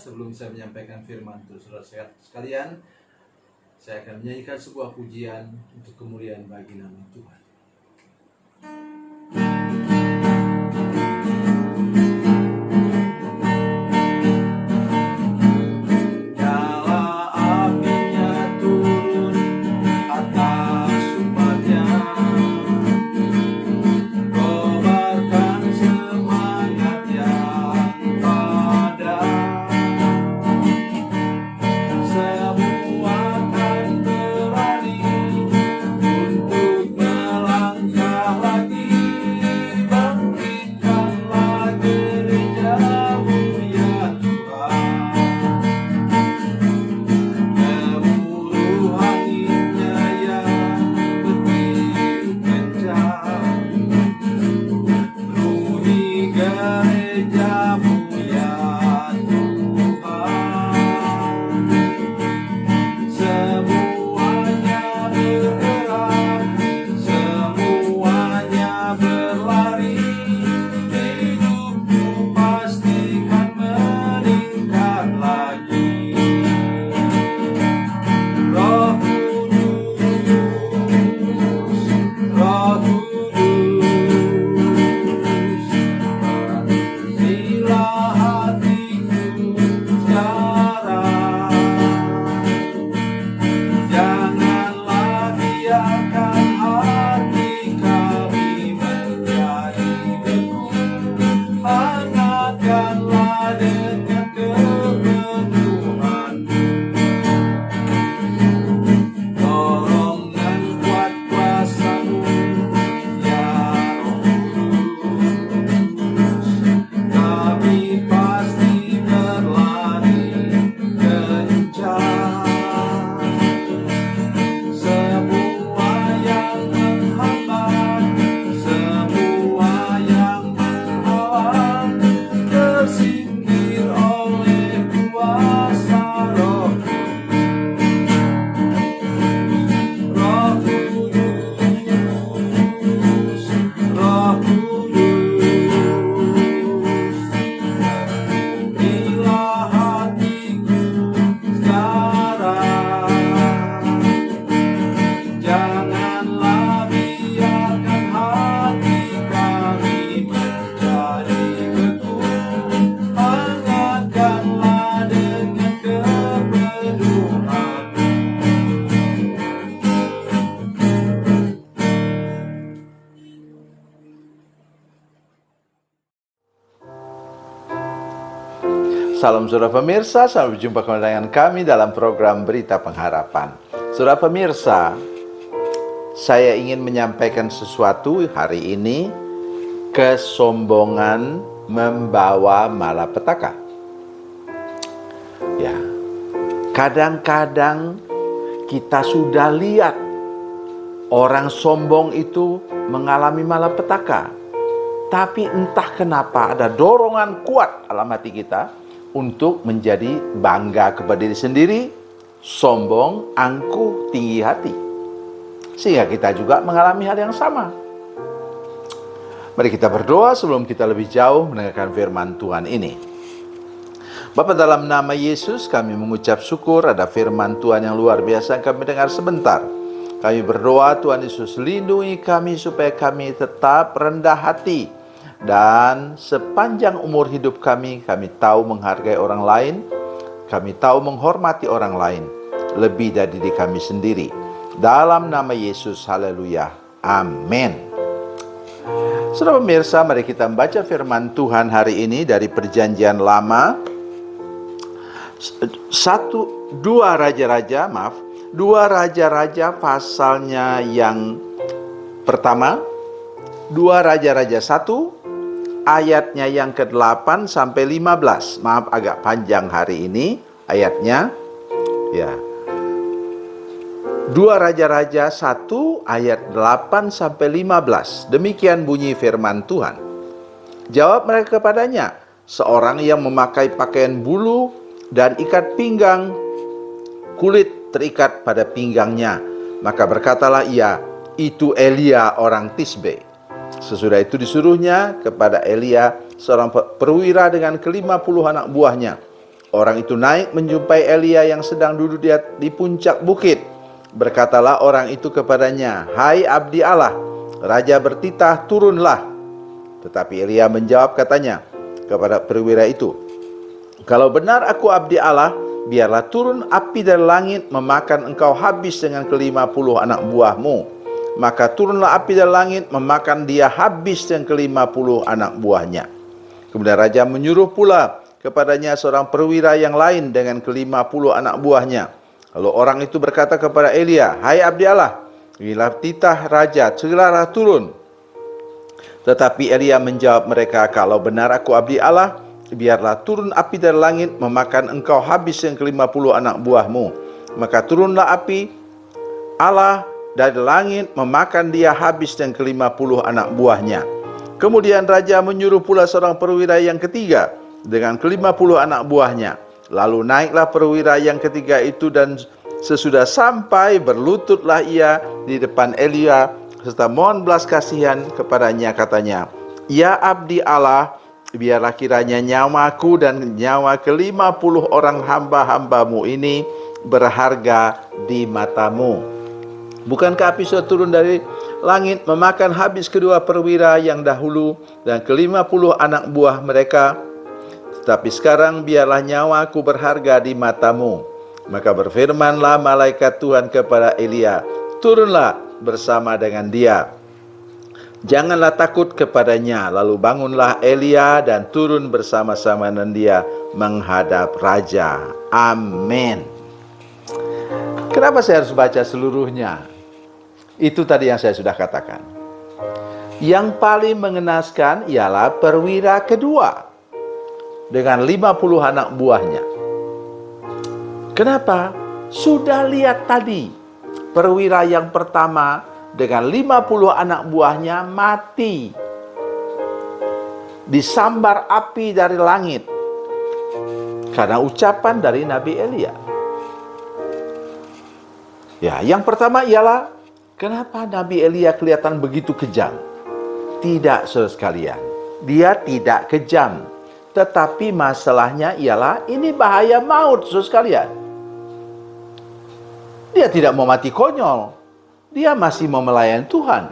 sebelum saya menyampaikan firman Tuhan, saudara sekalian, saya akan menyanyikan sebuah pujian untuk kemuliaan bagi nama Tuhan. Salam saudara pemirsa, selamat berjumpa kembali dengan kami dalam program Berita Pengharapan. Saudara pemirsa, saya ingin menyampaikan sesuatu hari ini. Kesombongan membawa malapetaka. Ya, kadang-kadang kita sudah lihat orang sombong itu mengalami malapetaka. Tapi entah kenapa ada dorongan kuat dalam hati kita untuk menjadi bangga kepada diri sendiri, sombong, angkuh, tinggi hati. Sehingga kita juga mengalami hal yang sama. Mari kita berdoa sebelum kita lebih jauh mendengarkan firman Tuhan ini. Bapa, dalam nama Yesus kami mengucap syukur ada firman Tuhan yang luar biasa yang kami dengar sebentar. Kami berdoa Tuhan Yesus lindungi kami supaya kami tetap rendah hati. Dan sepanjang umur hidup kami tahu menghargai orang lain, kami tahu menghormati orang lain, lebih dari diri kami sendiri. Dalam nama Yesus, haleluya, amin. Saudara pemirsa, mari kita membaca firman Tuhan hari ini dari Perjanjian Lama. 2 Raja-Raja pasalnya yang pertama, 2 Raja-Raja 1 ayatnya yang ke-8 sampai 15. Maaf agak panjang hari ini ayatnya. Ya. 2 Raja-Raja 1 ayat 8 sampai 15. Demikian bunyi firman Tuhan. Jawab mereka kepadanya, seorang yang memakai pakaian bulu dan ikat pinggang, kulit terikat pada pinggangnya. Maka berkatalah ia, itu Elia orang Tisbe. Sesudah itu disuruhnya kepada Elia seorang perwira dengan ke-50 anak buahnya. Orang itu naik menjumpai Elia yang sedang duduk di puncak bukit. Berkatalah orang itu kepadanya, "Hai abdi Allah, raja bertitah, turunlah." Tetapi Elia menjawab katanya kepada perwira itu, "Kalau benar aku abdi Allah, biarlah turun api dari langit memakan engkau habis dengan ke-50 anak buahmu." Maka turunlah api dari langit memakan dia habis dengan ke-50 anak buahnya. Kemudian raja menyuruh pula kepadanya seorang perwira yang lain dengan ke-50 anak buahnya. Lalu orang itu berkata kepada Elia, "Hai abdi Allah, bila titah raja, segeralah turun." Tetapi Elia menjawab mereka, "Kalau benar aku abdi Allah, biarlah turun api dari langit memakan engkau habis yang ke-50 anak buahmu." Maka turunlah api Allah dari langit memakan dia habis dan ke-50 anak buahnya. Kemudian raja menyuruh pula seorang perwira yang ketiga dengan ke-50 anak buahnya. Lalu naiklah perwira yang ketiga itu, dan sesudah sampai berlututlah ia di depan Elia serta mohon belas kasihan kepadanya, katanya, "Ya abdi Allah, biarlah kiranya nyawaku dan nyawa ke-50 orang hamba-hambamu ini berharga di matamu. Bukankah api sudah turun dari langit memakan habis kedua perwira yang dahulu dan ke-50 anak buah mereka? Tetapi sekarang biarlah nyawaku berharga di matamu." Maka berfirmanlah malaikat Tuhan kepada Elia, "Turunlah bersama dengan dia. Janganlah takut kepadanya." Lalu bangunlah Elia dan turun bersama-sama dengan dia menghadap raja. Amin. Kenapa saya harus baca seluruhnya? Itu tadi yang saya sudah katakan. Yang paling mengenaskan ialah perwira kedua dengan 50 anak buahnya. Kenapa? Sudah lihat tadi, perwira yang pertama dengan 50 anak buahnya mati, disambar api dari langit karena ucapan dari Nabi Elia. Ya, yang pertama ialah, kenapa Nabi Elia kelihatan begitu kejam? Tidak, saudara sekalian, dia tidak kejam. Tetapi masalahnya ialah ini bahaya maut, saudara sekalian. Dia tidak mau mati konyol. Dia masih mau melayani Tuhan.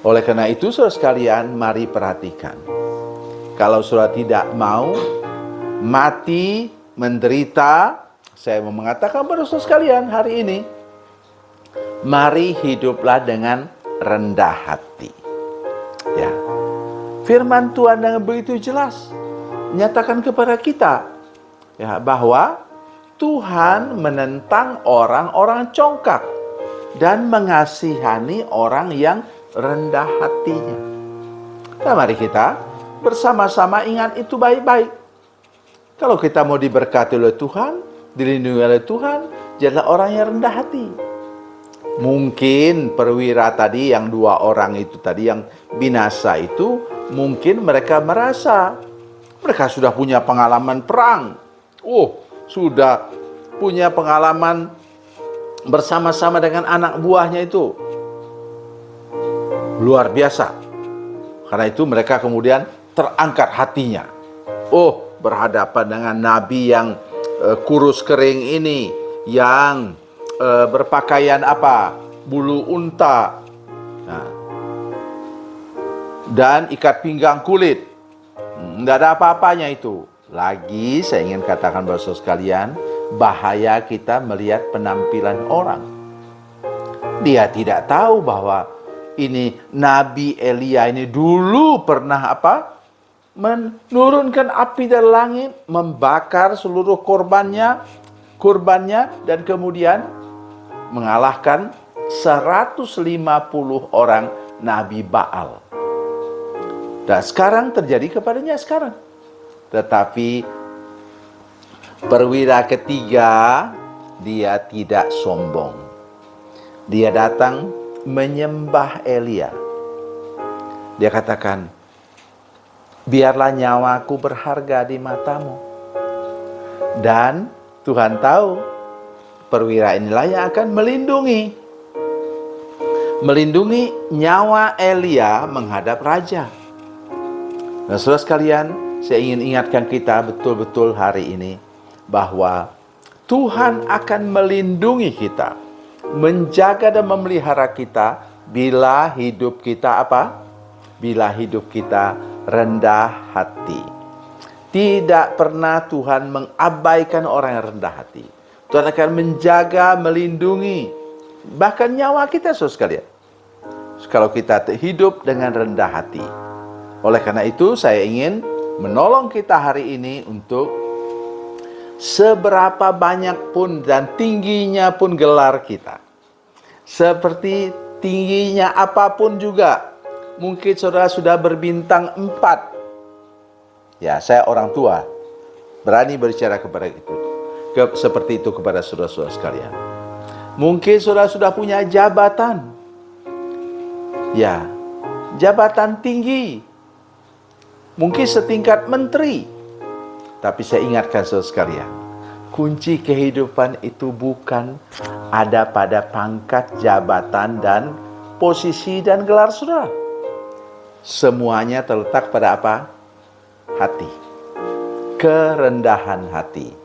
Oleh karena itu, saudara sekalian, mari perhatikan. Kalau saudara tidak mau mati, menderita, saya mau mengatakan pada saudara sekalian hari ini, mari hiduplah dengan rendah hati. Ya. Firman Tuhan yang begitu jelas menyatakan kepada kita, ya, bahwa Tuhan menentang orang-orang congkak dan mengasihani orang yang rendah hatinya. Nah, mari kita bersama-sama ingat itu baik-baik. Kalau kita mau diberkati oleh Tuhan, dilindungi oleh Tuhan, jadilah orang yang rendah hati. Mungkin perwira tadi, yang 2 orang itu tadi yang binasa itu, mungkin mereka merasa mereka sudah punya pengalaman perang. Sudah punya pengalaman bersama-sama dengan anak buahnya itu. Luar biasa. Karena itu mereka kemudian terangkat hatinya. Berhadapan dengan nabi yang kurus kering ini, yang berpakaian bulu unta, dan ikat pinggang kulit. Tidak ada apa-apanya itu. Lagi saya ingin katakan bahwa sekalian, bahaya kita melihat penampilan orang. Dia tidak tahu bahwa ini Nabi Elia ini dulu pernah menurunkan api dari langit, membakar seluruh korbannya, dan kemudian mengalahkan 150 orang Nabi Baal. Dan sekarang terjadi kepadanya sekarang. Tetapi perwira ketiga, dia tidak sombong. Dia datang menyembah Elia. Dia katakan, "Biarlah nyawaku berharga di matamu." Dan Tuhan tahu perwira inilah yang akan melindungi nyawa Elia menghadap raja. Nah, saudara sekalian, saya ingin ingatkan kita betul-betul hari ini bahwa Tuhan akan melindungi kita, menjaga dan memelihara kita bila hidup kita apa? Bila hidup kita rendah hati. Tidak pernah Tuhan mengabaikan orang yang rendah hati. Tuhan akan menjaga, melindungi, bahkan nyawa kita, saudara sekalian, kalau kita hidup dengan rendah hati. Oleh karena itu, saya ingin menolong kita hari ini untuk seberapa banyak pun dan tingginya pun gelar kita, seperti tingginya apapun juga. Mungkin saudara sudah berbintang 4. Ya, saya orang tua, berani berbicara kepada itu, seperti itu kepada saudara-saudara sekalian. Mungkin saudara sudah punya jabatan, ya, jabatan tinggi, mungkin setingkat menteri. Tapi saya ingatkan saudara sekalian, kunci kehidupan itu bukan ada pada pangkat, jabatan, dan posisi dan gelar saudara. Semuanya terletak pada apa? Hati. Kerendahan hati.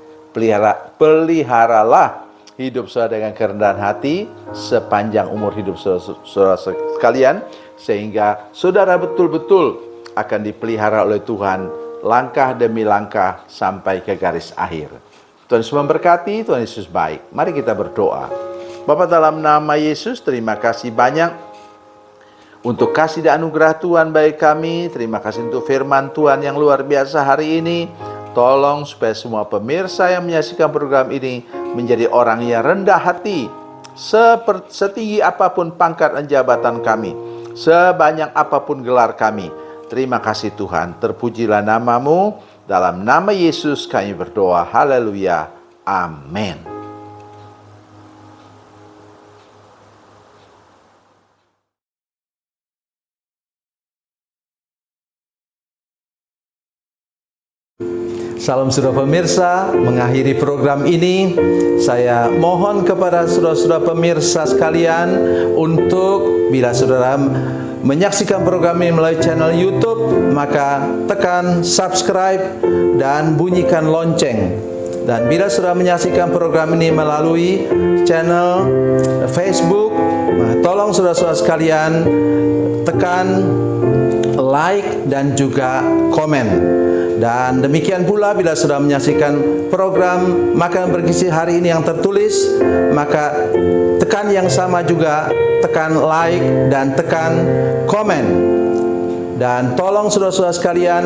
Peliharalah hidup saudara dengan kerendahan hati sepanjang umur hidup saudara sekalian, sehingga saudara betul-betul akan dipelihara oleh Tuhan langkah demi langkah sampai ke garis akhir. Tuhan Yesus memberkati, Tuhan Yesus baik. Mari kita berdoa. Bapa, dalam nama Yesus, terima kasih banyak untuk kasih dan anugerah Tuhan bagi kami. Terima kasih untuk firman Tuhan yang luar biasa hari ini. Tolong supaya semua pemirsa yang menyaksikan program ini menjadi orang yang rendah hati, setinggi apapun pangkat dan jabatan kami, sebanyak apapun gelar kami. Terima kasih Tuhan, terpujilah nama-Mu. Dalam nama Yesus kami berdoa, haleluya, amin. Salam saudara pemirsa, mengakhiri program ini, saya mohon kepada saudara-saudara pemirsa sekalian untuk bila saudara menyaksikan program ini melalui channel YouTube, maka tekan subscribe dan bunyikan lonceng. Dan bila saudara menyaksikan program ini melalui channel Facebook, tolong saudara-saudara sekalian tekan like dan juga komen. Dan demikian pula bila sudah menyaksikan program Makanan Bergizi hari ini yang tertulis, maka tekan yang sama juga, tekan like dan tekan komen. Dan tolong saudara-saudara sekalian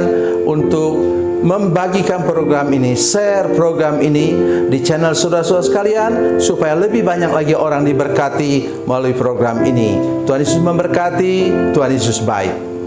untuk membagikan program ini, share program ini di channel saudara-saudara sekalian, supaya lebih banyak lagi orang diberkati melalui program ini. Tuhan Yesus memberkati, Tuhan Yesus baik.